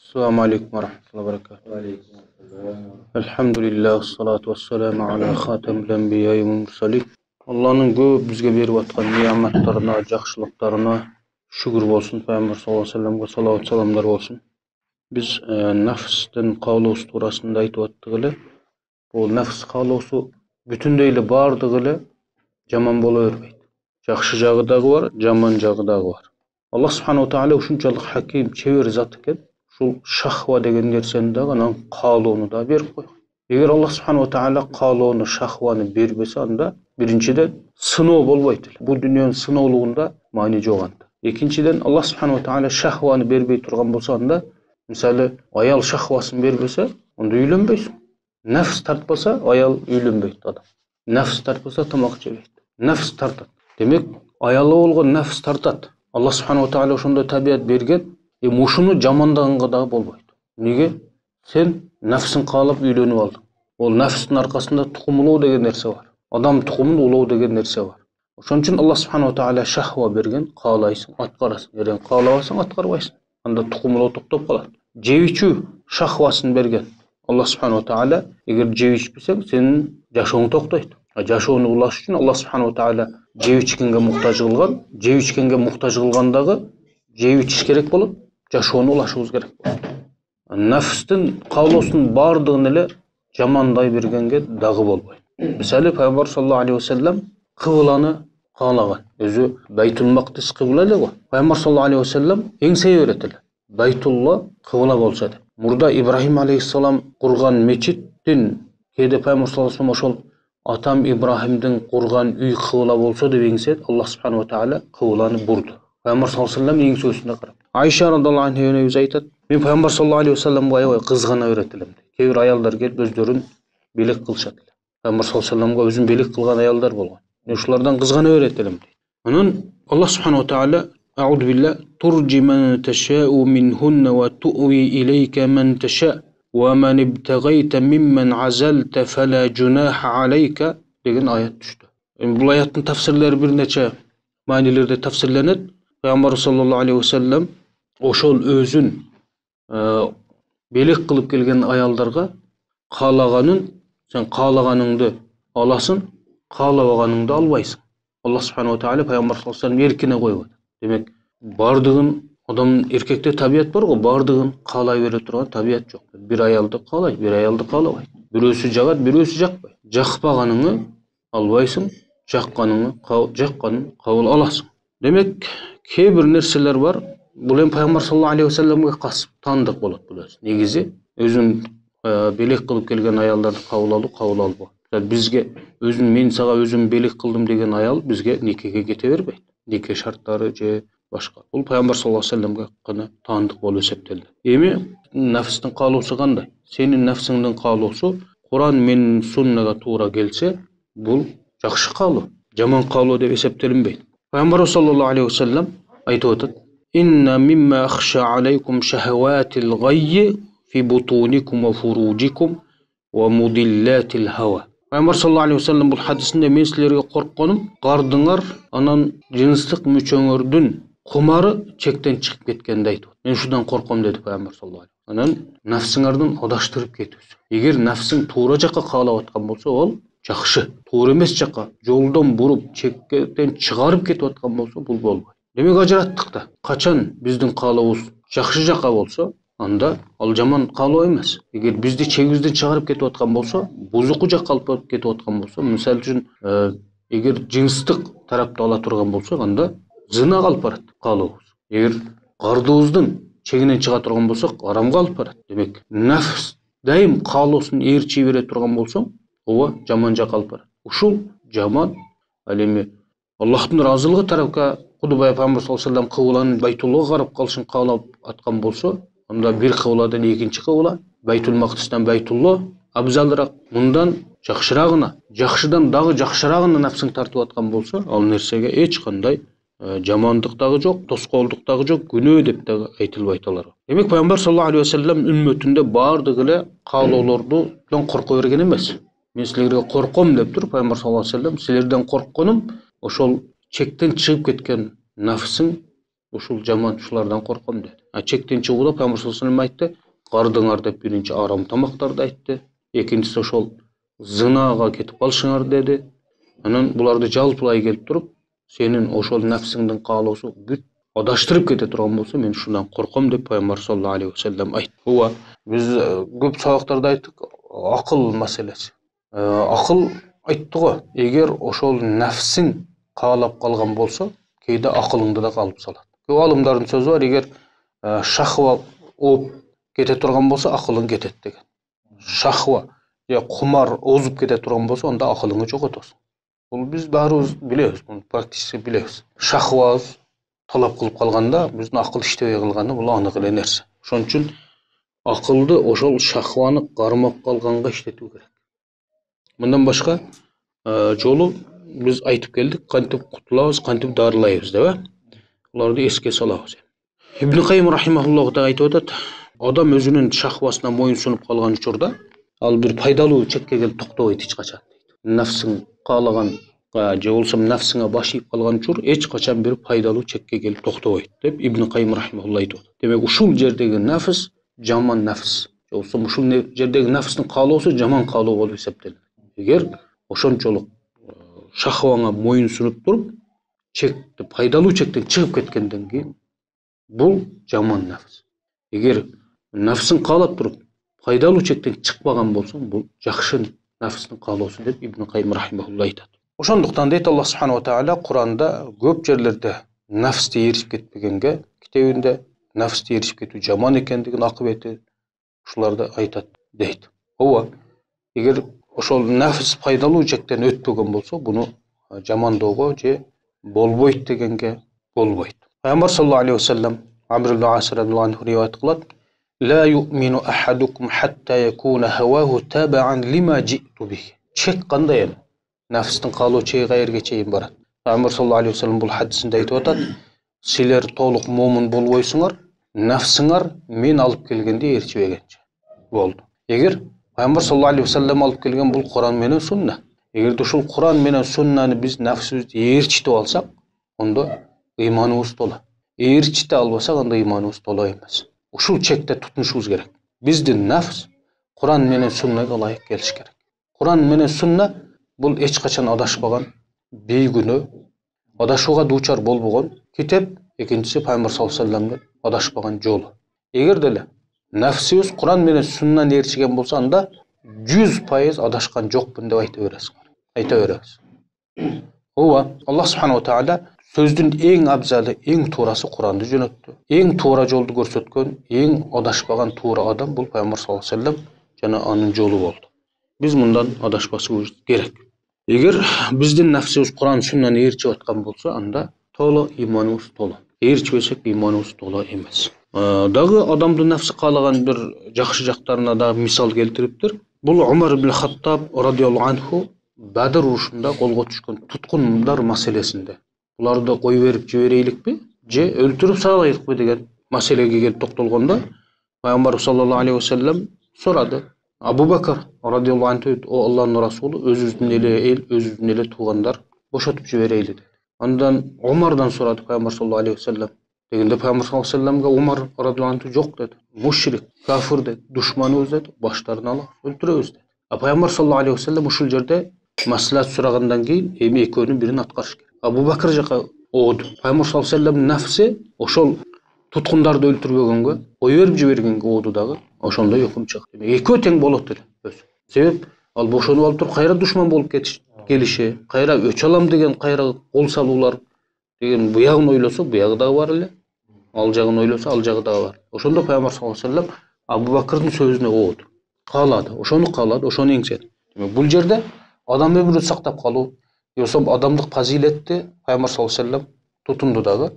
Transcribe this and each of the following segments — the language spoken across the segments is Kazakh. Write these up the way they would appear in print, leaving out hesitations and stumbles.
Assalamu alaikum wa rahmatullahi wa barakatuh. Elhamdülillah, salatu vesselamu ala khatamil enbiya ve mursalin. Allah'ın köp bizge berip atkan nimetlerine, жақшылыктарына şükür bolsun. Peygamber sallallahu aleyhi ve sellem'e salavat salamlar bolsun. Biz nefsden kavlous turasında aytıp attık. Bu nefs kavlousu bütündeyle bardığıyla jaman bola bermeydi. Жақшы jagı dagı var, jaman jagı dagı var. Allah subhanahu wa ta'ala uşunçalık hakim, çevir zat eken. Şul şahva degen nerseni da anan kalonu da berip koygan. Eger Allah subhanahu wa ta'ala kalonu, şahvanı berbese anda birinciden sınoo bolbayt. Bu dünyanın sınooluğunda mani jok anda. Ekinçiden Allah subhanahu wa ta'ala şahvanı berbey turgan bolsa anda, misali ayal şahvaсын berbese, onda üylenbeysin. Nefs tartpasa ayal üylenbeyt adam. Nefs tartpasa tamak jebeyt. Nefs tartat. Demek ayalı bolgon nefs tartat. Allah subhanahu wa ta'ala ошондой tabiat bergen. Muşunu jamandaganga da bolbayt. Nege? Sen nefsin kalap üylenip aldın. Ol nefsin arkasında tukumuluu degen nerse var. Adam tukumun uluu degen nerse var. Oşon üçin Allah subhanahu wa ta'ala şahva bergen, kalaysın, atkarasın. Eren kalabasın, atkarbaysın. Anda tukumuluu toktop kalat. Jeviçü şahvasın bergen. Allah subhanahu wa ta'ala eger jeviçpesең senin jaşooň toktayt. Jaşooňu ulaş üçin Allah subhanahu wa ta'ala jeviçkenge muhtaç kılgan, jeviçkenge muhtaç kılgandagı jeviçiş gerek bolup jaşooňu ulaşybız gerek. Nefstin kavlousunun bardığını ele jamanday bergenge dagı bolbayt. Misali Peygamber sallallahu aleyhi ve sellem kıblany kalagan. Özü Baytul Maqdis kıbla ele go. Peygamber sallallahu aleyhi ve sellem eň seýeret ele. Baytullah kıbla bolsa de. Murda İbrahim aleyhissalam kurgan meçittin kede Peygamber sallallahu aleyhi ve sellem oşol atam İbrahim'den kurgan üy kıbla bolsa dep eňsed Allah subhanahu wa ta'ala kıblany burdu. Peygamber sallallahu aleyhi ve sellem eň söýsüne garap. Ayşe radhiyallahu anha öňe aytat. Men Peygamber sallallahu aleyhi ve sellem aýaby kızgana öğretilim. Kebir ayallar gelip özlörün belik kılşat. Peygamber sallallahu aleyhi ve sellem'e özün belik kılgan ayallar bolgan. Şulardan kızgana öğretilim deydi. Onun Allah subhanahu wa ta'ala A'udhu billah turji men teşâ'u minhunne ve tu'vi ileyke men teşâ' ve men ibtegayte mimmen azelte felâ cunâhe aleyke degen ayet düştü. Bu ayetin tafsirleri bir neçe manilerde tafsirlenir. Peygamber sallallahu aleyhi ve sellem oşol özün belik kılıp gelgen ayallarga kalaganın sen kalagaныňdy alasın, kalabaganыңды albaysın. Allah subhanahu wa ta'ala Peygamber sallallahu aleyhi ve sellem erkine koyup. Demek bardığın adam erkekte tabiat var go, bardığın kalay bere turgan tabiat jok. Bir ayaldı kalay, bir ayaldı kalabay. Birösü jagat, birösü jakpay. Jakpagaныňy albaysın, jakkanıňy kabul alasın. Demek kebir nerseler var. Bu hem Peygamber sallallahu aleyhi ve sellem'e kasıp tanıdık bolat bular. Negizi özün belik kılıp gelgen ayallardı kabul albu. Bizge özün men saga özüm belik kıldım degen ayal bizge nikege kete berbeyt. Nike şartları je başka. Bu Peygamber sallallahu aleyhi ve sellem'e gana tanıdık bolup esepdeldi. Emi nefstin kalousu kanday? Senin nefsinden kalousu Kur'an men sunnega toora gelse bu jakşı kalou. Jaman kalou dep esepdelinbeyt. Peygamber sallallahu aleyhi ve sellem aytıp atat. İnne mimma akhsha aleykum şehavatil gayyi fi butunikum ve furucikum ve mudillatil hava. Peygamber sallallahu aleyhi ve sellem bu hadisinde men sizlerge korkkonym gardyňar anan jinslik müçöňördün kumarı çekten çıkıp ketkende aytyp. Men şudan korkom dedi Peygamber sallallahu aleyhi ve sellem. Anan nafsyňardan odaştırıp ketýär. Eger nafsyň toora jaka kalap atkan bolsa ol jakşı. Toora emes jaka joldan burup çekten çıgaryp ketip atkan bolsa bul bolbay. Demek ajarattık da. Kaçan bizdin kalabız jakşı jaka bolsa anda al jaman kaloo emes. Eger bizdi çegibizden çıgaryp ketip atkan bolsa, buzuku jakka alıp ketip atkan bolsa, misal üçin eger jinslik tarapda ala turgan bolsa, anda zina kalıp barat kalabız. Eger gardybyzdyn çeginen çıga turgan bolsak, haramga alıp barat. Demek nefs daim kaloosun erçi bere turgan bolsaň, owa jaman jakka alıp barat. Uşul jaman alemi Allah'ın razılığı tarafka Kudubay Peygamber sallallahu aleyhi ve sellem kıvılanın Baytullah'a garap kalışın kalap atkan bolsa, onda bir kıvıladan ikinci kıvıla, Baytul Maqdis'ten Baytullah abzaldırak bundan jakşıragına, jakşıdan dağı jakşıragına nafsın tartıp atkan bolsa, al nersege hiç kanday jamandyk dagı jok, toskolduk dagı jok, günö dep dagı aytılbayt alar. Demek Peygamber sallallahu aleyhi ve sellem ümmetinde bardygy ele kaloolardan korko bergen emes. Men sizlerge korkom dep tur Peygamber sallallahu aleyhi ve sellem, sizlerden korkkonym oşol çekten çıkıp ketken nafsın ушул жаман ушулардан корком dedi. Чектен чыгууда Пайгамбар саллаллаху алейхи вассалам айтты, кардыңар деп биринчи арам тамактарды айтты. Экинчиси ошол зынага кетип калышыңар dedi. Анан буларды жалпылай келип туруп, сенин ошол нәфсиңдин каалоосу бүт адаштырып кете турган болсо, мен ушундан корком деп Пайгамбар саллаллаху алейхи вассалам айтты. Ооба, биз көп сабактарда айттык, акыл маселеси. Акыл айтты го, эгер ошол нәфсиң каалап калган болсо, кейде акылыңды да калып салат. Көп алымдардын сөзү бар, эгер шахва ооп кете турган болсо, акылың кетет деген. Шахва же кумар озуп кете турган болсо, анда акылыңды жоготосуң. Бул биз баарыбыз билебиз, муну практически билебиз. Шахва талап кылып калганда, биздин акыл иштебей калганда бул анык эле нерсе. Ошон үчүн акылды ошол шахваны кармап калганга иштетүү керек. Мындан башка жолу биз айтып келдик, кантип кутулабыз, кантип дарылайбыз деп, буларды эске салабыз. Ибн Кайым рахимахуллах да айтып атат, адам өзүнүн шахвасына моюнсунуп калган учурда, ал бир пайдалуу чекке келип токтобойт эч качан. Нафсың каалаган же болсо нафсыңа баш ийип калган учур эч качан бир пайдалуу чекке келип токтобойт деп Ибн Кайым рахимахуллах айтып атат. Демек ушул жердеги нафс жаман нафс. Же болсо ушул жердеги нафстын каалоосу жаман каалоо болуп эсептелет. Эгер ошончолук шахваңа моюнсунуп туруп, чекти пайдалуу чектен чыгып кеткенден кийин бул жаман нафс. Эгер нафсың каалап туруп, пайдалуу чектен чыкпаган болсоң, бул жакшы нафстын каалоосу деп Ибн Кайым рахимахуллах айтат. Ошондуктан дейт Аллах субхана ва тааля Куранда көп жерлерде нафсти ээрчип кетпегенге китебинде нафсти ээрчип кетүү жаман экендигин акыбети ушуларды айтат дейт. Ооба, эгер ошол нафс пайдалуу чектен өтпөгөн болсо, буну жамандоого же болбойт дегенге болбойт. Пайгамбар саллаллаху алейхи вассалам Амр ибн Ас радиллаху анху риваят кылат: "Ла ю'мину ахадукум хатта якуна хаваху табан лима жи'ту бихи." Чек кандай эми? Нафстын каалоо чеги каерге чейин барат. Пайгамбар саллаллаху алейхи вассалам бул хадисинде айтып атат: "Силер толук момун болбойсуңар, нафсыңар мен алып келгенди ээрчибегенче болду." Эгер Пайгамбар саллаллаху алейхи вассалам алып келген бул Куран менен Сунна. Эгерде ушул Куран менен Суннаны биз нафсыбызды ээрчитип алсак, ондо ыйманыбыз тола. Ээрчите албасак, анда ыйманыбыз тола эмес. Ушул чекте тутунушубуз керек. Биздин нафс Куран менен Суннага ылайык келиш керек. Куран менен Сунна бул эч качан адашпаган, бейгүнөө, адашууга дуучар болбогон китеп. Экинчиси Пайгамбар саллаллаху алейхи вассаламдын адашпаган жолу. Эгер деле нафсибиз Куран менен Суннаны ээрчиген болсо, анда 100% адашкан жокмун деп айта беребиз. Ооба, Аллах субхана ва тааля сөздүн эң абзалы, эң туурасы Куранды жөнөттү. Эң туура жолду көрсөткөн, эң адашпаган туура адам бул Пайгамбар саллаллаху алейхи вассалам жана анын жолу болду. Биз мындан адашпашыбыз керек. Эгер биздин нафсибиз Куран Суннаны ээрчип аткан болсо, анда толо ыйманыбыз тола. Ээрчибесек ыйманыбыз тола эмес. Дагы адамдын нафсы каалаган бир жакшы жактарына да мисал келтириптир. Бул Умар ибн Хаттаб радиллаху анху Бадыр урушунда колго түшкөн туткундар маселесинде. Буларды кой берип жибереликпи же өлтүрүп салайлыкпы деген маселеге келип токтолгондо, Пайгамбар саллаллаху алейхи вассалам сурады. Абу Бакр радиллаху анху: "О Аллахтын расулу, өзүбүздүн эле эл, өзүбүздүн эле туугандар бошотуп жиберейли" dedi. Андан Умардан сурады Пайгамбар саллаллаху алейхи вассалам. Дегенде Пайгамбар саллаллаху алейхи вассаламга Умар радиллаху анху жок dedi. Мушрик, кафир dedi, душманыбыз dedi, баштарын алабыз, өлтүрөбүз dedi. Пайгамбар саллаллаху алейхи вассалам ушул жерде маслихат сурагандан кийин эми экөөнүн бирин аткарыш керек. Абу Бакр жака ооду. Пайгамбар саллаллаху алейхи вассалам нафси ошол туткундарды өлтүрбөгөнгө, кой берип жибергенге ооду дагы. Ошондой өкүм чыкты. Экөө тең болот dedi. Себеп ал бошонуп алып туруп кайра душман болуп келиши, кайра өч алам деген кайра кол салуулар деген буягын ойлосо, буягы дагы бар эле. Ал жагын ойлосо, ал жагы дагы бар. Ошондо Пайгамбар саллаллаху алейхи вассалам Абу Бакрдын сөзүнө ооду. Каалады, ошону ошону эңседи. Демек бул жерде адам өмүрүн сактап калуу, жоксо адамдык фазилетти Пайгамбар саллаллаху алейхи вассалам тутунду дагы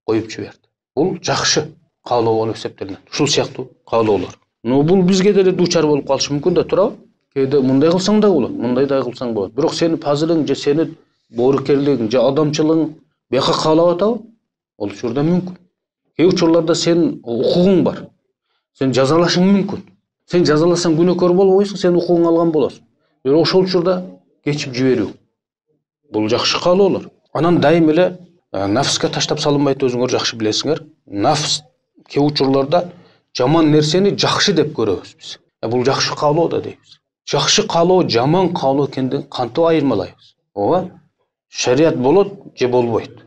коюп жиберди. Бул жакшы каалоо болуп эсептелет. Ушул сыяктуу каалоолор. Бул бизге деле дуучар болуп калышы мүмкүн да турабы? Кээде мындай кылсаң да болот, мындай да кылсаң болот. Бирок сени пазилиң же сени боорукерлигиң же адамчылыгың бияка каалап атабы? Ол учурда мүмкүн. Кээ учурларда сен укугуң бар. Сен жазалашың мүмкүн. Сен жазаласаң күнөөкөр болбойсуң, сен укугуңду алган болосуң. Бирок ошол учурда кечип жиберүү. Бул жакшы каалоолор. Анан дайым эле Nafsқа таштап салынбайды, өзіңер жақсы білесіңер. Nafs кей учурларда жаман нерсени жақсы деп көрөбүз биз. Бул жақсы каалоо да дейбиз. Жақсы каалоо, жаман каалоо экендигин кантип айырмалайбыз? Ооба, шарият болот же болбойт.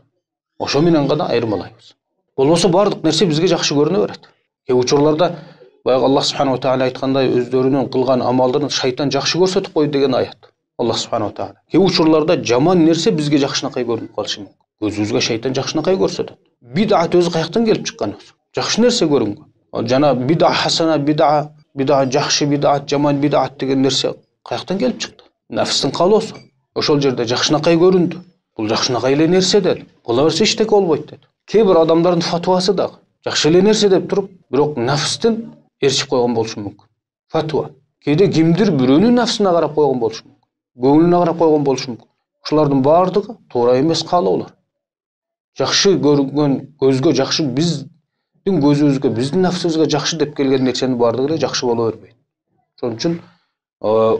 Ошо менен гана айырмалайбыз. Болбосо бардык нерсе бизге жақсы көрүнө берет. Кей учурларда баягы Аллах субхана ва тааля айткандай өздөрүнүн кылган амалдарын шайтан жақсы көрсөтүп койду деген аят. Аллах субхана ва тааля. Кей учурларда жаман нерсе бизге жакшынакай көрүнүп калышы мүмкүн. Көзүбүзгө шайтан жакшынакай көрсөтөт. Бидат өзү каяктан келип чыккан өзү? Жакшы нерсе көрүнгөн. Жана бида хасана, бида жакшы, бидат жаман, бидат деген нерсе каяктан келип чыкты? Нафстын каалоосу. Ошол жерде жакшынакай көрүндү. Бул жакшынакай эле нерсе деди. Кыла берсе эчтеке болбойт деди. Кээ бир адамдардын фатвасы дагы жакшы эле нерсе деп туруп, бирок нафстын эрчип койгон болушу мүмкүн. Фатва. Кээде кимдир бирөөнүн нафсына карап койгон болушу мүмкүн. Көңүлүнө карап койгон болушу мүмкүн. Ушулардын баардыгы туура эмес каалоолор. Жакшы көргөн көзгө жакшы, биздин көзүбүзгө, биздин нафсыбызга жакшы деп келген нерсенин баардыгы эле жакшы боло бербейт. Ошон үчүн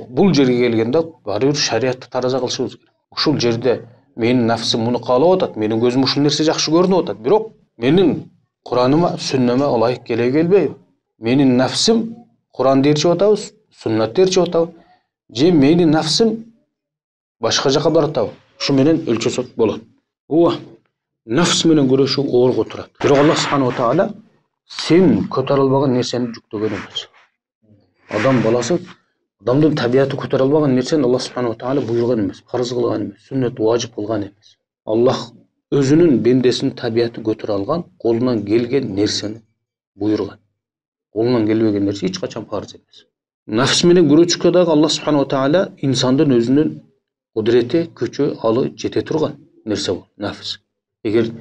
бул жерге келгенде баары бир шариятты тараза кылышыбыз керек. Ушул жерде менин нафсым муну каалап атат, менин көзүм ушул нерсе жакшы көрүнүп атат, бирок менин Кураныма, сүннөмө ылайык келе келбейби? Менин нафсым Куранды ээрчип атабыз, сүннатты ээрчип атабы? Же менин нафсым башка жака баратабы? Ушу менен өлчөсөк болот. Ооба, нафс менен күрөшүү оорго турат. Бирок Аллах субхана ва тааля сен көтөрө албаган нерсени жүктөгөн эмес. Адам баласы, адамдын табияты көтөрө албаган нерсени Аллах субхана ва тааля буйруган эмес, фарыз кылган эмес, сүннөт важип кылган эмес. Аллах өзүнүн бендесинин табиятын көтөрө алган, колунан келген нерсени буйруган. Колунан келбеген нерсе эч качан фарыз эмес. Нафс менен күрөшүккө дагы Аллах субхана ва тааля инсандын өзүнүн кудурети, күчү, алы жете турган нерсе бул, нафс. Эгер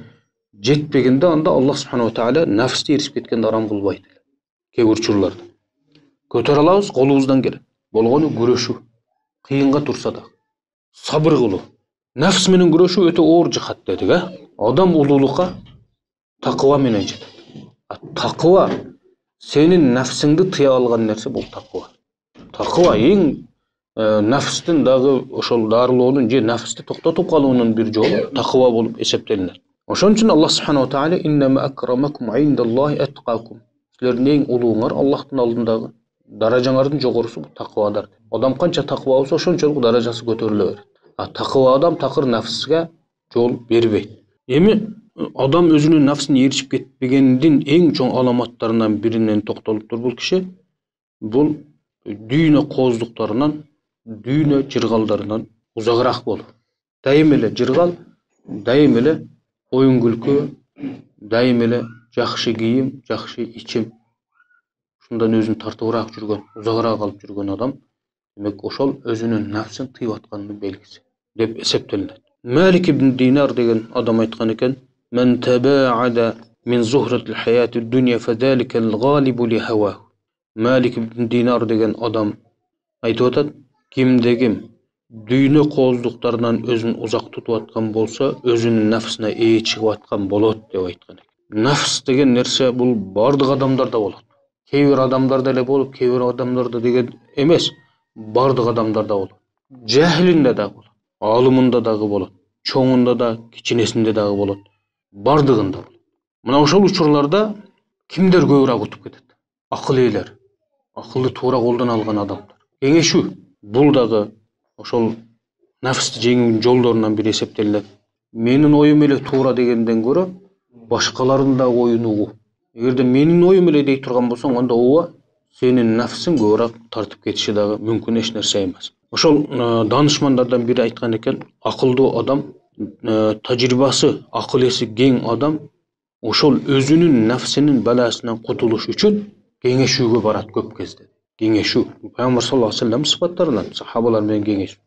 жетпегенде анда Аллах субхана ва тааля нафсти эришип кеткенди арам кылбайт. Кээ бир учурларда көтөрө алабыз, колубуздан келет. Болгону күрөшүү, кыйынга турса да сабыр кылуу. Нафс менен күрөшүү өтө оор жихат дедик, Адам улуулукка таква менен жетет. Таква сенин нафсыңды тыя алган нерсе бул таква. Таква эң нафстын дагы ошол дарылоонун же нафсти токтотуп калуунун бир жолу таква болуп эсептелинет. Ошон үчүн Аллах субхана ва тааля иннама акрамакум индаллахи атқакум. Силердин эң улууңар Аллахтын алдындагы даражаңардын жогорусу таквадар. Адам канча таква болсо ошончолук даражасы көтөрүлө берет. Таква адам такыр нафсиге жол бербейт. Эми адам өзүнүн нафсына эришип кетпегендин эң чоң аламаттарынан биринен токтолуптур бул киши. Бул дүйнө кооздуктарынан, дүйнө жыргалдарынан узагыраак болуу. Дайым эле жыргал, дайым эле оюн күлкү, дайым эле жакшы кийим, жакшы ичим. Ушундан өзүн тартыбыраак жүргөн, узагыраак алып жүргөн адам, демек ошол өзүнүн нафсын тыйып аткандын белгиси деп эсептелинет. Малик ибн Динар деген адам айткан экен: "Мен табаада мин зухратил хаятид дунья фазаликал галибу ли хава." Малик ибн Динар деген адам айтып атат: "Кимде ким дүйнө кооздуктарынан өзүн узак тутуп аткан болсо, өзүнүн нафсына ээ чыгып аткан болот" деп айткан. Нафс деген нерсе бул бардык адамдарда болот. Кээ бир адамдарда эле болуп, кээ бир адамдарда деген эмес, бардык адамдарда болот. Жахилинде дагы болот, алымында дагы болот, чоңунда да, кичинесинде дагы болот, бардыгында болот. Мына ошол учурларда кимдер көбүрөөк утуп кетет? Акыл ээлер, акылды туура колдоно алган адамдар. Кеңешүү бул дагы ошол нафсты жеңүүнүн жолдорунан бири эсептелинет. Менин оюм эле туура дегенден көрө башкалардын да оюн угуу. Эгерде менин оюм эле дей турган болсоң, анда ооба сенин нафсың көбүрөөк тартып кетиши дагы мүмкүн эч нерсе эмес. Ошол данышмандардан бири айткан экен: акылдуу адам, тажрыйбасы, акыл эси кең адам ошол өзүнүн нафсинин баласынан кутулуш үчүн кеңешүүгө барат көп кезде. Кеңешүү. Пайгамбар саллаллаху алейхи вассалам сыпаттарынан сахабалар менен кеңешүү.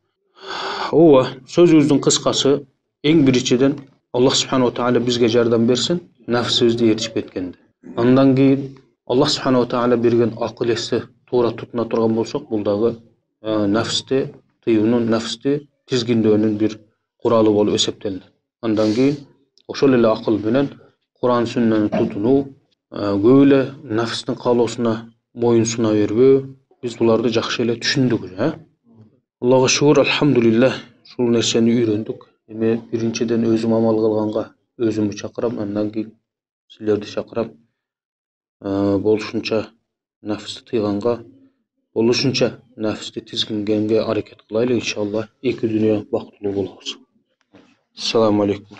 Ооба, сөзүбүздүн кыскасы эң биринчиден Аллах субхана ва тааля бизге жардам берсин, нафсыбызды эричип кеткенде. Андан кийин Аллах субхана ва тааля берген акыл эсти туура тутуна турган болсок, бул дагы нафсти тыюунун, нафсти тизгиндөөнүн бир куралы болуп эсептелинет. Андан кийин ошол эле акыл менен Куран сүннөнү тутунуу, көп эле нафстын каалоосуна моюн суна бербөө, биз буларды жакшы эле түшүндүк. Аллага шүгүр, алхамдулиллах, ушул нерсени үйрөндүк. Эми биринчиден өзүм амал кылганга özümü çakyram, andan keyin sizlerdi çakyram. Bolşunça näfisli tyganga, bolşunça näfisli tizgingenge hareket kılaýly inşallah. Iki dünýä bagtly bolabys. Assalamu aleykum.